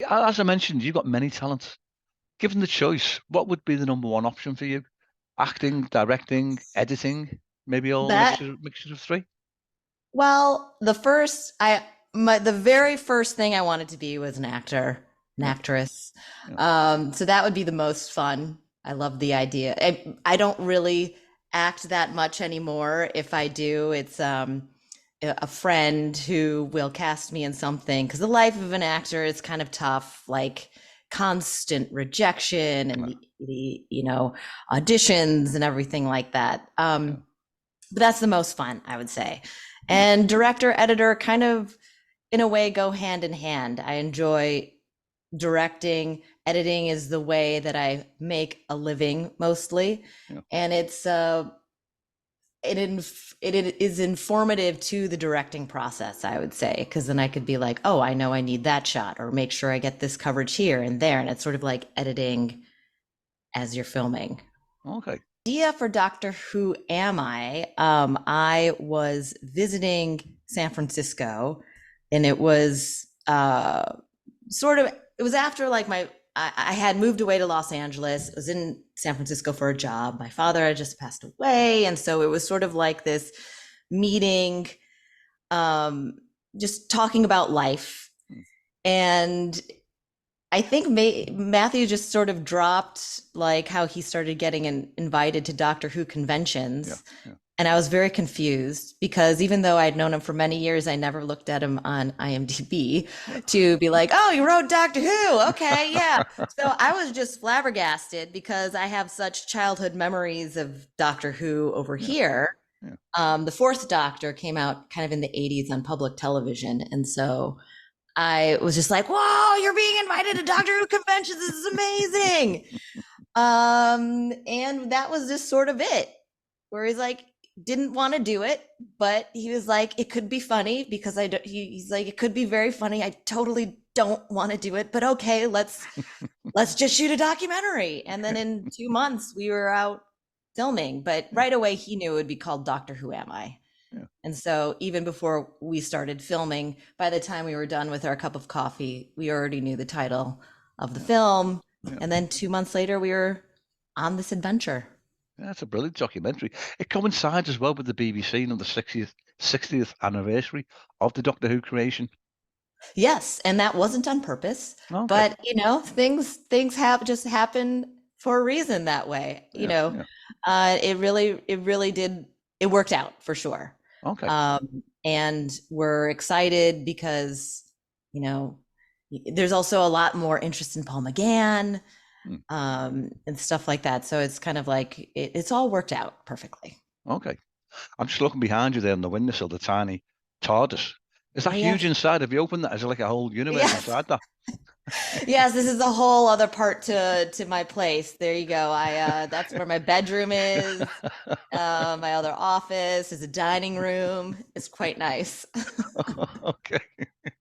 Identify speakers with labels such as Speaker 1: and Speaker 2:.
Speaker 1: as I mentioned, you've got many talents. Given the choice, what would be the number one option for you? Acting, directing, editing, maybe all
Speaker 2: That
Speaker 1: mixture of three?
Speaker 2: well, the very first thing I wanted to be was an actor, an
Speaker 1: Yeah,
Speaker 2: actress.
Speaker 1: yeah,
Speaker 2: So that would be the most fun. I love the idea. I don't really act that much anymore. If I do, it's a friend who will cast me in something because the life of an actor is kind of tough, like constant rejection and
Speaker 1: yeah,
Speaker 2: the auditions and everything like that.
Speaker 1: yeah.
Speaker 2: But that's the most fun, I would say. And director, editor kind of in a way go hand in hand. I enjoy directing. Editing is the way that I make a living mostly.
Speaker 1: Yeah.
Speaker 2: And it is informative to the directing process, I would say, because then I could be like, oh, I know I need that shot, or make sure I get this coverage here and there. And it's sort of like editing as you're filming.
Speaker 1: Okay.
Speaker 2: Idea for Doctor Who Am I was visiting San Francisco, and it was sort of it was after like I had moved away to Los Angeles. I was in San Francisco for a job. My father had just passed away, and so it was sort of like this meeting, um, just talking about life.
Speaker 1: Hmm.
Speaker 2: And I think Matthew just sort of dropped like how he started getting invited to Doctor Who
Speaker 1: Yeah,
Speaker 2: conventions.
Speaker 1: yeah.
Speaker 2: And I was very confused because even though I'd known him for many years, I never looked at him on IMDb
Speaker 1: Yeah.
Speaker 2: to be like, oh, you wrote Doctor Who. Okay, yeah. So I was just flabbergasted because I have such childhood memories of Doctor Who over
Speaker 1: Yeah,
Speaker 2: here.
Speaker 1: yeah.
Speaker 2: The fourth Doctor came out kind of in the 80s on public television. And so I was just like, whoa, you're being invited to Doctor Who conventions. This is amazing. And that was just sort of it, where he's like, didn't want to do it, but he was like, it could be funny because he's like, it could be very funny. I totally don't want to do it, but okay, let's just shoot a documentary. And then in 2 months we were out filming, but
Speaker 1: Yeah,
Speaker 2: right away he knew it would be called Doctor Who Am I?
Speaker 1: yeah,
Speaker 2: And so even before we started filming, by the time we were done with our cup of coffee, we already knew the title of the
Speaker 1: yeah,
Speaker 2: film.
Speaker 1: yeah.
Speaker 2: And then 2 months later, we were on this adventure.
Speaker 1: Yeah, that's a brilliant documentary. It coincides as well with the BBC and the 60th anniversary of the Doctor Who creation.
Speaker 2: Yes, and that wasn't on purpose,
Speaker 1: Okay.
Speaker 2: but things have just happen for a reason that way.
Speaker 1: Yeah, yeah.
Speaker 2: It really did. It worked out for sure.
Speaker 1: Okay.
Speaker 2: And we're excited because you know there's also a lot more interest in Paul McGann,
Speaker 1: Hmm.
Speaker 2: and stuff like that. So it's kind of like it's all worked out perfectly.
Speaker 1: Okay. I'm just looking behind you there on the windowsill, the tiny TARDIS. Is that
Speaker 2: Oh
Speaker 1: huge
Speaker 2: yes,
Speaker 1: inside? Have you opened that? Is it like a whole universe
Speaker 2: yes.
Speaker 1: inside that?
Speaker 2: Yes, this is a whole other part to my place. There you go. I That's where my bedroom is. My other office is a dining room. It's quite nice.
Speaker 1: Okay.